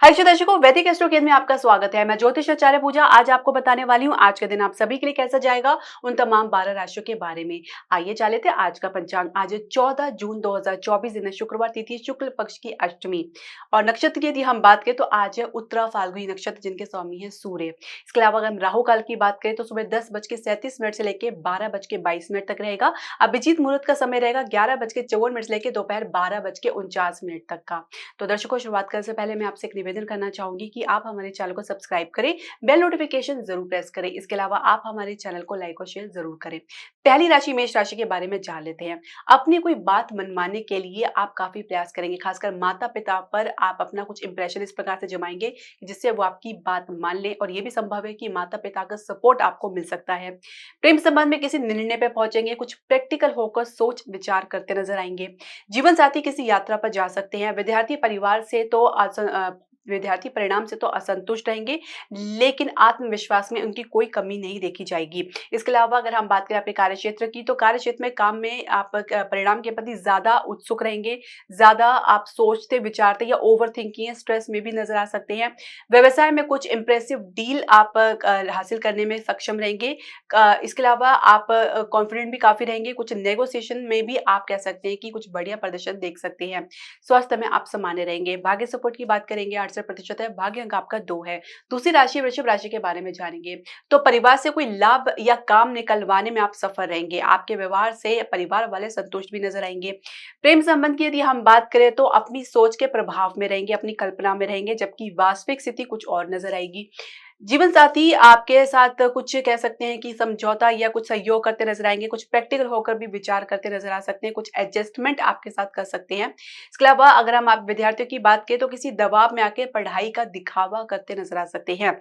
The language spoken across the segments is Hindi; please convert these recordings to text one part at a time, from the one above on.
हर्षित दर्शकों, वैदिक एस्ट्रो केंद्र में आपका स्वागत है। मैं ज्योतिष आचार्य पूजा आज आपको बताने वाली हूँ आज का दिन आप सभी के लिए कैसा जाएगा, उन तमाम 12 राशियों के बारे में। आइए जान लेते हैं आज का पंचांग। आज 14 जून 2024 दिन है, शुक्रवार, तिथि शुक्ल पक्ष की अष्टमी। और नक्षत्र की यदि हम बात करें तो आज है उत्तरा फाल्गुनी नक्षत्र, जिनके स्वामी है सूर्य। इसके अलावा अगर हम राहु काल की बात करें तो सुबह 10:37 से लेकर 12:22 तक रहेगा। अभिजीत मुहूर्त का समय रहेगा 11:54 से लेकर दोपहर 12:49 तक का। तो दर्शकों, शुरुआत करने से पहले मैं आपसे एक निवेदन करना चाहूंगी कि आप हमारे चैनल को सब्सक्राइब करें, बेल नोटिफिकेशन जरूर प्रेस करें। इसके अलावा आप हमारे चैनल को लाइक और शेयर जरूर करें। पहली राशि मेष राशि के बारे में जान लेते हैं। अपनी कोई बात मनवाने के लिए आप काफी प्रयास करेंगे, खासकर माता पिता पर आप अपना कुछ इंप्रेशन इस प्रकार से जमाएंगे जिससे वो आपकी बात मान लें, और ये भी संभव है कि माता पिता का सपोर्ट आपको मिल सकता है। प्रेम संबंध में किसी निर्णय पे पहुंचेंगे, कुछ प्रैक्टिकल होकर सोच विचार करते नजर आएंगे। जीवन साथी किसी यात्रा पर जा सकते हैं। विद्यार्थी परिवार से तो विद्यार्थी परिणाम से तो असंतुष्ट रहेंगे, लेकिन आत्मविश्वास में उनकी कोई कमी नहीं देखी जाएगी। इसके अलावा अगर हम बात करें अपने कार्यक्षेत्र की, तो कार्यक्षेत्र में काम में आप परिणाम के प्रति ज्यादा उत्सुक रहेंगे, ज्यादा आप सोचते विचारते या ओवर थिंकिंग स्ट्रेस में भी नजर आ सकते हैं। व्यवसाय में कुछ इंप्रेसिव डील आप हासिल करने में सक्षम रहेंगे। इसके अलावा आप कॉन्फिडेंट भी काफी रहेंगे। कुछ नेगोशिएशन में भी आप कह सकते हैं कि कुछ बढ़िया प्रदर्शन देख सकते हैं। स्वास्थ्य में आप सामान्य रहेंगे। भाग्य सपोर्ट की बात करेंगे, 68% है। भाग्य अंक आपका 2 है। दूसरी राशि वृषभ राशि के बारे में जानेंगे। तो परिवार से कोई लाभ या काम निकलवाने में आप सफल रहेंगे। आपके व्यवहार से परिवार वाले संतुष्ट भी नजर आएंगे। प्रेम संबंध की यदि हम बात करें तो अपनी सोच के प्रभाव में रहेंगे, अपनी कल्पना में रहेंगे, जबकि वास्तविक स्थिति कुछ और नजर आएगी। जीवन साथी आपके साथ कुछ कह सकते हैं कि समझौता या कुछ सहयोग करते नजर आएंगे। कुछ प्रैक्टिकल होकर भी विचार करते नजर आ सकते हैं। कुछ एडजस्टमेंट आपके साथ कर सकते हैं। इसके अलावा अगर हम आप विद्यार्थियों की बात करें तो किसी दबाव में आके पढ़ाई का दिखावा करते नजर आ सकते हैं।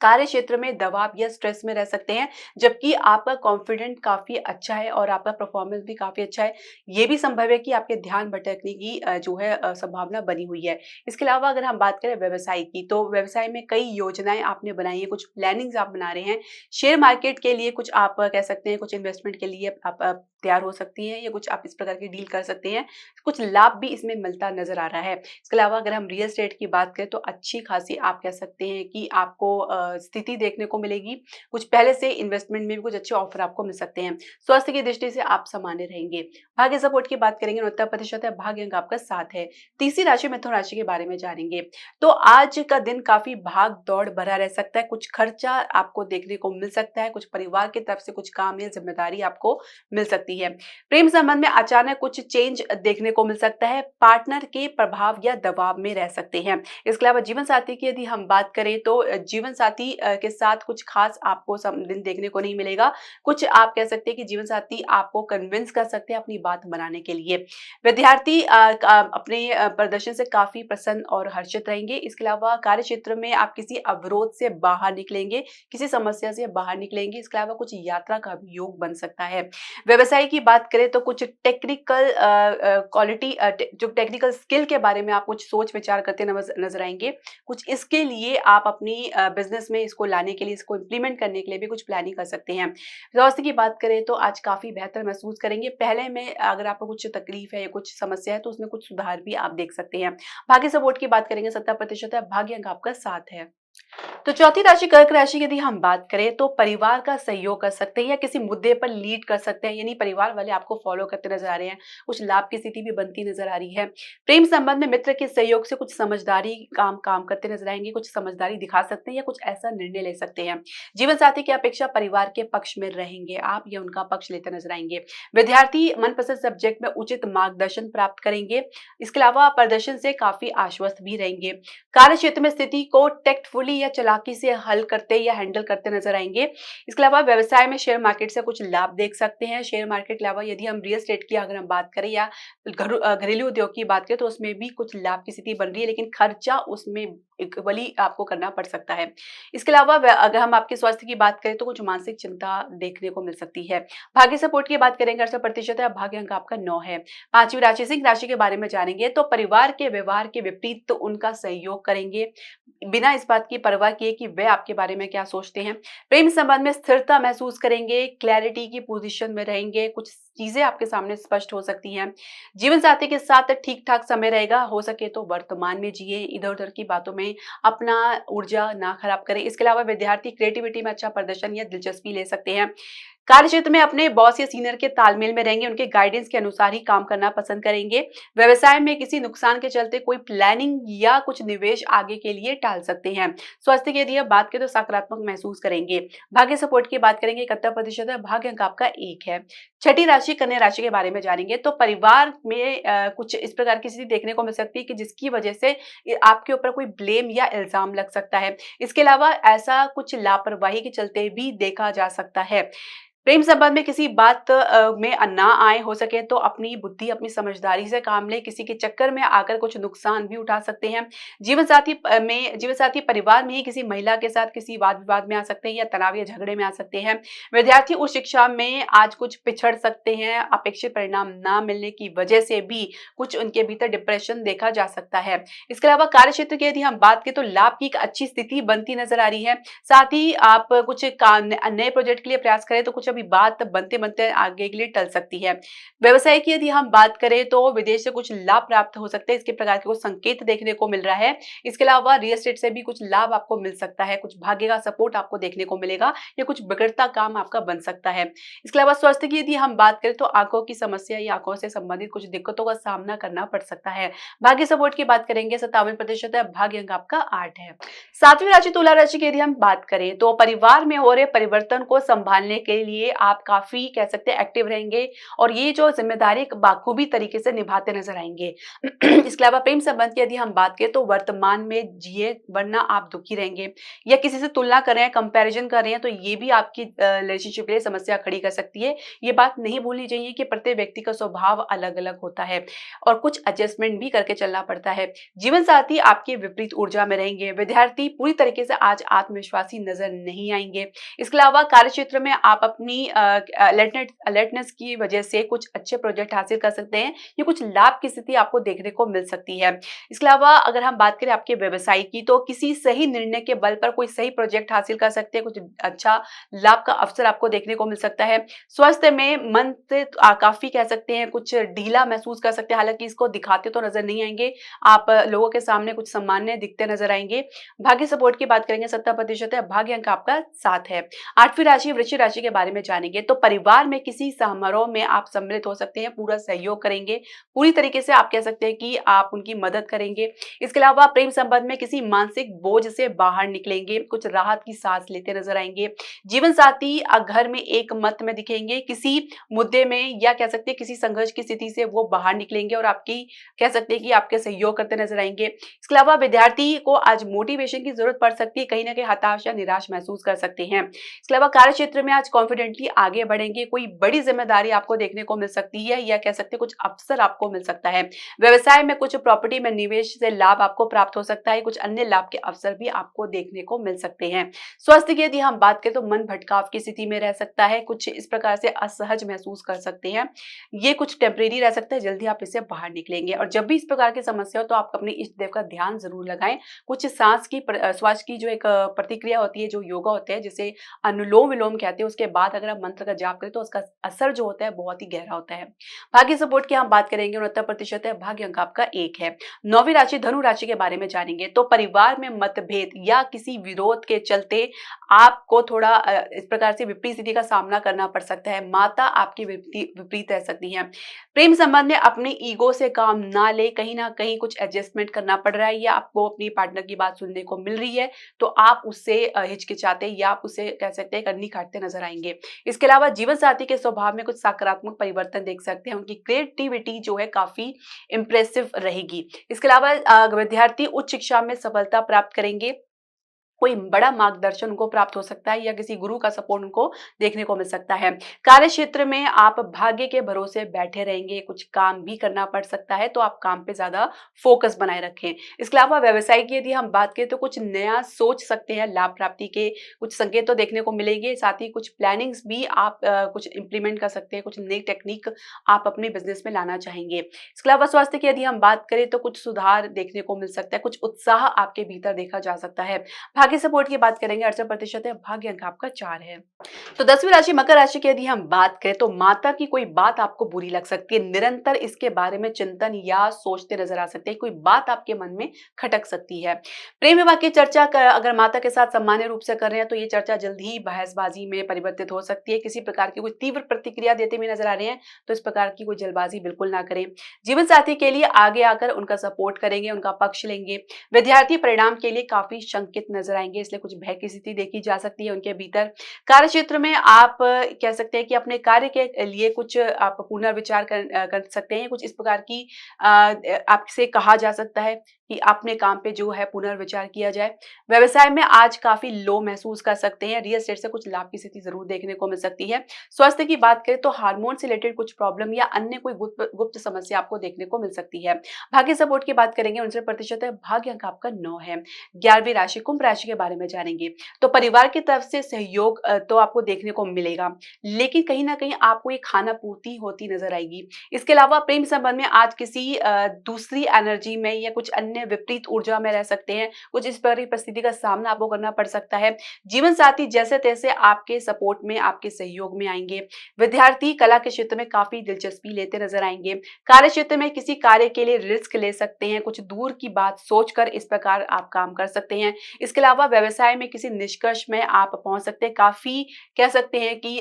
कार्य क्षेत्र में दबाव या स्ट्रेस में रह सकते हैं, जबकि आपका कॉन्फिडेंट काफी अच्छा है और आपका परफॉर्मेंस भी काफी अच्छा है। ये भी संभव है कि आपके ध्यान भटकने की जो है संभावना बनी हुई है। इसके अलावा अगर हम बात करें व्यवसाय की, तो व्यवसाय में कई योजनाएं आपने बनाई है, कुछ प्लानिंग्स आप बना रहे हैं। शेयर मार्केट के लिए कुछ आप कह सकते हैं, कुछ इन्वेस्टमेंट के लिए आप तैयार हो सकती हैं, या कुछ आप इस प्रकार की डील कर सकते हैं। कुछ लाभ भी इसमें मिलता नजर आ रहा है। इसके अलावा अगर हम रियल एस्टेट की बात करें तो अच्छी खासी आप कह सकते हैं कि आपको स्थिति देखने को मिलेगी। कुछ पहले से इन्वेस्टमेंट में भी कुछ अच्छे ऑफर आपको मिल सकते हैं। स्वास्थ्य की दृष्टि से आप सामान्य रहेंगे। भाग्य सपोर्ट की बात करेंगे, 69% है। भाग्य अंक आपका 7 है। तीसरी राशि मिथुन राशि के बारे में जानेंगे। तो आज का दिन काफी भाग दौड़ भरा रह सकता है। कुछ खर्चा आपको देखने को मिल सकता है। कुछ परिवार की तरफ से कुछ काम या जिम्मेदारी आपको मिल सकती है। प्रेम संबंध में अचानक कुछ चेंज देखने को मिल सकता है। पार्टनर के प्रभाव या दबाव में रह सकते हैं। इसके अलावा जीवन साथी की यदि हम बात करें तो जीवन साथी के साथ कुछ खास आपको दिन देखने को नहीं मिलेगा। कुछ आप कह सकते हैं कि जीवन साथी आपको कन्विंस कर सकते हैं अपनी बात बनाने के लिए। विद्यार्थी अपने प्रदर्शन से काफी प्रसन्न और हर्षित रहेंगे। इसके अलावा कार्य क्षेत्र में आप किसी अवरोध से बाहर निकलेंगे, किसी समस्या से बाहर निकलेंगे। इसके अलावा कुछ यात्रा का भी योग बन सकता है। व्यवसाय की बात करें तो कुछ टेक्निकल क्वालिटी जो टेक्निकल स्किल के बारे में आप कुछ सोच विचार करते नजर आएंगे। कुछ इसके लिए आप अपनी बिजनेस में इसको लाने के लिए, इसको इम्प्लीमेंट करने के लिए भी कुछ प्लानिंग कर सकते हैं। स्वास्थ्य की बात करें तो आज काफी बेहतर महसूस करेंगे। पहले में अगर आपको कुछ तकलीफ है या कुछ समस्या है तो उसमें कुछ सुधार भी आप देख सकते हैं। भाग्य सपोर्ट की बात करेंगे, 70% है। भाग्य अंक आपका 7 है। तो चौथी राशि कर्क राशि की यदि हम बात करें तो परिवार का सहयोग कर सकते हैं या किसी मुद्दे पर लीड कर सकते हैं, यानी परिवार वाले आपको फॉलो करते नजर आ रहे हैं। कुछ लाभ की स्थिति भी बनती नजर आ रही है। प्रेम संबंध में मित्र के सहयोग से कुछ समझदारी काम करते नजर आएंगे। कुछ समझदारी दिखा सकते हैं या कुछ ऐसा निर्णय ले सकते हैं। जीवन साथी की अपेक्षा परिवार के पक्ष में रहेंगे आप, या उनका पक्ष लेते नजर आएंगे। विद्यार्थी मनपसंद सब्जेक्ट में उचित मार्गदर्शन प्राप्त करेंगे। इसके अलावा प्रदर्शन से काफी आश्वस्त भी रहेंगे। कार्य क्षेत्र में स्थिति को टेक्टफुली या चालाकी से हल करते या हैंडल करते नजर आएंगे। इसके अलावा व्यवसाय में शेयर मार्केट से कुछ लाभ देख सकते हैं। शेयर मार्केट के अलावा यदि हम रियल एस्टेट की अगर हम बात करें या घरेलू उद्योग की बात करें तो उसमें भी कुछ लाभ की स्थिति बन रही है, लेकिन खर्चा उसमें इक्वली आपको करना पड़ सकता है। इसके अलावा अगर हम आपके स्वास्थ्य की बात करें तो कुछ मानसिक चिंता देखने को मिल सकती है। भाग्य सपोर्ट की बात करेंगे, 68% है। भाग्य अंक आपका 9 है। पांचवी राशि सिंह राशि के बारे में जानेंगे। तो परिवार के व्यवहार के विपरीत तो उनका सहयोग करेंगे। बिना इस बात की परवाह किए कि वे आपके बारे में क्या सोचते हैं। प्रेम संबंध में स्थिरता महसूस करेंगे, क्लैरिटी की पोज़ीशन में रहेंगे, कुछ चीज़ें आपके सामने स्पष्ट हो सकती हैं। जीवन साथी के साथ ठीक-ठाक समय रहेगा, हो सके तो वर्तमान में जिए, इधर-उधर की बातों में अपना ऊर्जा ना खराब करें। इसके अलावा विद्यार्थी क्रिएटिविटी में अच्छा प्रदर्शन या दिलचस्पी ले सकते हैं। कार्यक्षेत्र में अपने बॉस या सीनियर के तालमेल में रहेंगे, उनके गाइडेंस के अनुसार ही काम करना पसंद करेंगे। व्यवसाय में किसी नुकसान के चलते कोई प्लानिंग या कुछ निवेश आगे के लिए टाल सकते हैं। स्वास्थ्य की यदि आप बात करें तो सकारात्मक महसूस करेंगे। भाग्य सपोर्ट की बात करेंगे, 71% है, भाग्य अंक आपका 1 है। छठी राशि कन्या राशि के बारे में जानेंगे तो परिवार में कुछ इस प्रकार की स्थिति देखने को मिल सकती है कि जिसकी वजह से आपके ऊपर कोई ब्लेम या इल्जाम लग सकता है। इसके अलावा ऐसा कुछ लापरवाही के चलते भी देखा जा सकता है। प्रेम संबंध में किसी बात में ना आए, हो सके तो अपनी बुद्धि, अपनी समझदारी से काम लें, किसी के चक्कर में आकर कुछ नुकसान भी उठा सकते हैं। जीवन साथी परिवार में ही किसी महिला के साथ किसी वाद-विवाद में आ सकते हैं या तनाव या झगड़े में आ सकते हैं। विद्यार्थी उच्च शिक्षा में आज कुछ पिछड़ सकते हैं, अपेक्षित परिणाम ना मिलने की वजह से भी कुछ उनके भीतर डिप्रेशन देखा जा सकता है। इसके अलावा कार्यक्षेत्र की यदि हम बात करें तो लाभ की एक अच्छी स्थिति बनती नज़र आ रही है। साथ ही आप कुछ नए प्रोजेक्ट के लिए प्रयास करें तो कुछ अभी बात बनते-बनते आगे के लिए टल सकती है। व्यवसाय की यदि हम बात करें तो विदेश से कुछ लाभ प्राप्त हो सकते हैं, इसके प्रकार के कुछ संकेत देखने को मिल रहा है। इसके अलावा रियल एस्टेट से भी कुछ लाभ आपको मिल सकता है, कुछ भाग्य का सपोर्ट आपको देखने को मिलेगा या कुछ बिगड़ता काम आपका बन सकता है। इसके अलावा स्वास्थ्य की यदि हम बात करें तो आँखों की समस्या या आँखों से संबंधित कुछ दिक्कतों का सामना करना पड़ सकता है। भाग्य सपोर्ट की बात करेंगे, 57% है, भाग्य अंक आपका 8 है। सातवीं राशि तुला राशि की यदि हम बात करें तो परिवार में हो रहे परिवर्तन को संभालने के लिए आप काफी कह सकते हैं एक्टिव रहेंगे और ये जो जिम्मेदारी एक बाखूबी तरीके से निभाते नजर आएंगे। इसके अलावा प्रेम संबंध की यदि हम बात करें तो वर्तमान में जिए, वरना आप दुखी रहेंगे या किसी से तुलना कर रहे हैं, कंपैरिजन कर रहे हैं तो ये भी आपकी रिलेशनशिप के लिए समस्या खड़ी कर सकती है। ये बात नहीं भूलनी चाहिए कि प्रत्येक व्यक्ति का स्वभाव अलग अलग होता है और कुछ एडजस्टमेंट भी करके चलना पड़ता है। जीवन साथी आपके विपरीत ऊर्जा में रहेंगे। विद्यार्थी पूरी तरीके से आज आत्मविश्वासी नजर नहीं आएंगे। इसके अलावा कार्यक्षेत्र में आप अपनी अलर्टनेस की वजह से कुछ अच्छे प्रोजेक्ट हासिल कर सकते हैं। ये कुछ लाभ की स्थिति आपको देखने को मिल सकती है। इसके अलावा अगर हम बात करें आपके व्यवसाय की तो किसी सही निर्णय के बल पर कोई सही प्रोजेक्ट हासिल कर सकते हैं। कुछ अच्छा लाभ का अवसर आपको देखने को मिल सकता है। स्वास्थ्य में मन से काफी कह सकते हैं कुछ ढीला महसूस कर सकते हैं, हालांकि इसको दिखाते तो नजर नहीं आएंगे। आप लोगों के सामने कुछ सामान्य दिखते नजर आएंगे। भाग्य सपोर्ट की बात करेंगे, 70% है, भाग्य अंक आपका 7 है। आठवीं राशि वृश्चिक राशि के बारे में जानेंगे तो परिवार में किसी समारोह में आप सम्मिलित हो सकते हैं, पूरा सहयोग करेंगे, पूरी तरीके से आप कह सकते हैं कि आप उनकी मदद करेंगे। इसके अलावा प्रेम संबंध में किसी मानसिक बोझ से बाहर निकलेंगे, कुछ राहत की सांस लेते नजर आएंगे। जीवन साथी घर में एक मत में दिखेंगे, किसी मुद्दे में या कह सकते हैं किसी संघर्ष की स्थिति से वो बाहर निकलेंगे और आपकी कह सकते हैं कि आपके सहयोग करते नजर आएंगे। इसके अलावा विद्यार्थी को आज मोटिवेशन की जरूरत पड़ सकती है, कहीं ना कहीं हताश या निराश महसूस कर सकते हैं। इसके अलावा कार्य क्षेत्र में आज कॉन्फिडेंटली आगे बढ़ेंगे, कोई बड़ी जिम्मेदारी आपको देखने को मिल सकती है या कह सकते हैं कुछ अवसर आपको मिल सकता है। व्यवसाय में कुछ प्रॉपर्टी में निवेश से लाभ आपको प्राप्त हो सकता है, कुछ अन्य लाभ के अवसर भी आपको देखने को मिल सकते हैं। स्वास्थ्य की यदि हम बात करें तो मन भटकाव की स्थिति में रह सकता है, कुछ इस प्रकार से असहज महसूस कर सकते हैं। ये कुछ टेम्परेरी रह सकता है, जल्दी आप इससे बाहर निकलेंगे। और जब भी इस प्रकार की समस्या हो तो आप अपने इष्ट देव का ध्यान जरूर लगाएं। कुछ श्वास की जो एक प्रतिक्रिया होती है, जो योगा होते हैं जिसे अनुलोम विलोम कहते हैं, उसके बाद अगर आप मंत्र का जाप करें तो उसका असर जो होता है बहुत ही गहरा होता है। भाग्य सपोर्ट की हम बात करेंगे, 69% है, भाग्य अंक आपका 1 है। नौवीं राशि धनु राशि के बारे में जानेंगे तो परिवार में मतभेद या किसी विरोध के चलते आपको थोड़ा इस प्रकार से विपरीत स्थिति का सामना करना पड़ सकता है। माता आपकी विपरीत रह सकती हैं। प्रेम संबंध में अपनी ईगो से काम ना ले, कहीं ना कहीं कुछ एडजस्टमेंट करना पड़ रहा है या आपको अपनी पार्टनर की बात सुनने को मिल रही है तो आप उससे हिचकिचाते या आप उसे कह सकते हैं करनी काटते नजर आएंगे। इसके अलावा जीवन साथी के स्वभाव में कुछ सकारात्मक परिवर्तन देख सकते हैं, उनकी क्रिएटिविटी जो है काफी इंप्रेसिव रहेगी। इसके अलावा विद्यार्थी उच्च शिक्षा में सफलता प्राप्त करेंगे, कोई बड़ा मार्गदर्शन उनको प्राप्त हो सकता है या किसी गुरु का सपोर्ट उनको देखने को मिल सकता है। कार्य क्षेत्र में आप भाग्य के भरोसे बैठे रहेंगे, कुछ काम भी करना पड़ सकता है, तो आप काम पे ज़्यादा फ़ोकस बनाए रखें। इसके अलावा व्यवसाय की यदि हम बात करें तो कुछ नया सोच सकते हैं, लाभ प्राप्ति के कुछ संकेत तो देखने को मिलेंगे, साथ ही कुछ प्लानिंग्स भी आप कुछ इम्प्लीमेंट कर सकते हैं, कुछ नई टेक्नीक आप अपने बिज़नेस में लाना चाहेंगे। इसके अलावा स्वास्थ्य की यदि हम बात करें तो कुछ सुधार देखने को मिल सकता है, कुछ उत्साह आपके भीतर देखा जा सकता है। भाग्य सपोर्ट की बात करेंगे 68% है, भाग्य अंक आपका 4 है। तो 10वीं राशि मकर राशि की यदि हम बात करें तो माता की कोई बात आपको बुरी लग सकती है। निरंतर इसके बारे में चिंतन या सोचते नजर आ सकते हैं। कोई बात आपके मन में खटक सकती है। प्रेम विवाह की चर्चा अगर माता के साथ सामान्य रूप से कर रहे हैं तो ये चर्चा जल्द ही बहसबाजी में परिवर्तित हो सकती है। किसी प्रकार की कोई तीव्र प्रतिक्रिया देते हुए नजर आ रहे हैं तो इस प्रकार की कोई जल्दबाजी बिल्कुल ना करें। जीवन साथी के लिए आगे आकर उनका सपोर्ट करेंगे, उनका पक्ष लेंगे। विद्यार्थी परिणाम के लिए काफी शंकित नजर आएंगे, इसलिए कुछ भय की स्थिति देखी जा सकती है उनके भीतर। कार्य क्षेत्र में आप कह सकते हैं कि अपने कार्य के लिए कुछ आप पुनर्विचार कर सकते हैं। कुछ इस प्रकार की आपसे कहा जा सकता है कि अपने काम पे जो है पुनर्विचार किया जाए। व्यवसाय में आज काफ़ी लो महसूस कर सकते हैं। रियल एस्टेट से कुछ लाभ की स्थिति ज़रूर देखने को मिल सकती है। स्वास्थ्य की बात करें तो हार्मोन से रिलेटेड कुछ प्रॉब्लम या अन्य कोई गुप्त गुप्त समस्या आपको देखने को मिल सकती है। भाग्य सपोर्ट की बात करेंगे 59% है, भाग्य अंक आपका 9 है। 11वीं राशि कुंभ राशि के बारे में जानेंगे। तो परिवार की तरफ से सहयोग तो आपको देखने को मिलेगा, लेकिन कहीं न कहीं आपको ये खाना-पूर्ति होती नज़र आएगी। इसके अलावा प्रेम संबंध में आज किसी दूसरी एनर्जी में या कुछ अन्य विपरीत ऊर्जा में रह सकते हैं। कुछ इस परिस्थिति का सामना आपको करना पड़ सकता है। जीवन साथी जैसे-तैसे आपके सपोर्ट में, आपके सहयोग में आएँगे। विद्यार्थी कला के क्षेत्र में काफ़ी दिलचस्पी लेते नज़र आएँगे। कार्य क्षेत्र में किसी कार्य के लिए रिस्क ले सकते हैं। कुछ दूर की बात सोचकर इस प्रकार आप काम कर सकते हैं। इसके अलावा व्यवसाय में किसी निष्कर्ष में आप पहुँच सकते हैं। काफ़ी कह सकते हैं कि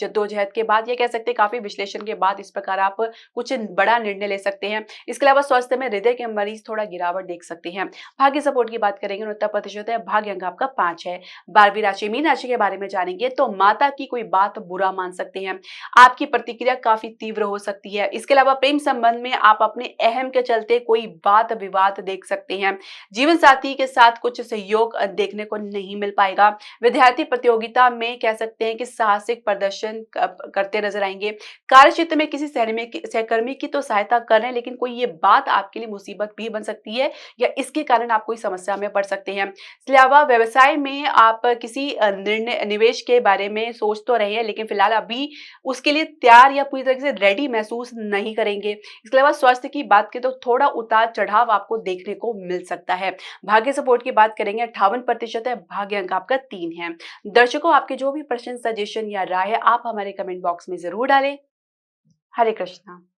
जद्दोजहद के बाद या कह सकते हैं काफ़ी विश्लेषण के बाद इस प्रकार आप कुछ बड़ा निर्णय ले सकते हैं। इसके अलावा स्वास्थ्य में हृदय के मरीज थोड़ा गिरावट देख सकते हैं। भाग्य सपोर्ट की बात करेंगे 69% है, भाग्य अंक आपका 5 है। 12वीं राशि मीन राशि के बारे में जानेंगे तो माता की कोई बात बुरा मान सकते हैं। आपकी प्रतिक्रिया काफ़ी तीव्र हो सकती है। इसके अलावा प्रेम संबंध में आप अपने अहम के चलते कोई वाद विवाद देख सकते हैं। जीवन साथी के साथ कुछ सहयोग देखने को नहीं मिल पाएगा। विद्यार्थी प्रतियोगिता में कह सकते हैं कि साहसिक प्रदर्शन करते नजर आएंगे। कार्य क्षेत्र में किसी सहकर्मी की तो सहायता कर रहे हैं, लेकिन कोई ये बात आपके लिए मुसीबत भी बन सकती है या इसके कारण आप कोई समस्या में पड़ सकते हैं। इसके अलावा व्यवसाय में आप किसी निर्णय निवेश के बारे में सोच तो रहे हैं, लेकिन फिलहाल अभी उसके लिए तैयार या पूरी तरह से रेडी महसूस नहीं करेंगे। इसके अलावा स्वास्थ्य की बात करें तो थोड़ा उतार चढ़ाव आपको देखने को मिल सकता है। भाग्य सपोर्ट की बात करेंगे 58% है, भाग्य अंक आपका 3 है। दर्शकों, आपके जो भी प्रश्न, सजेशन या राय है आप हमारे कमेंट बॉक्स में जरूर डालें। हरे कृष्णा।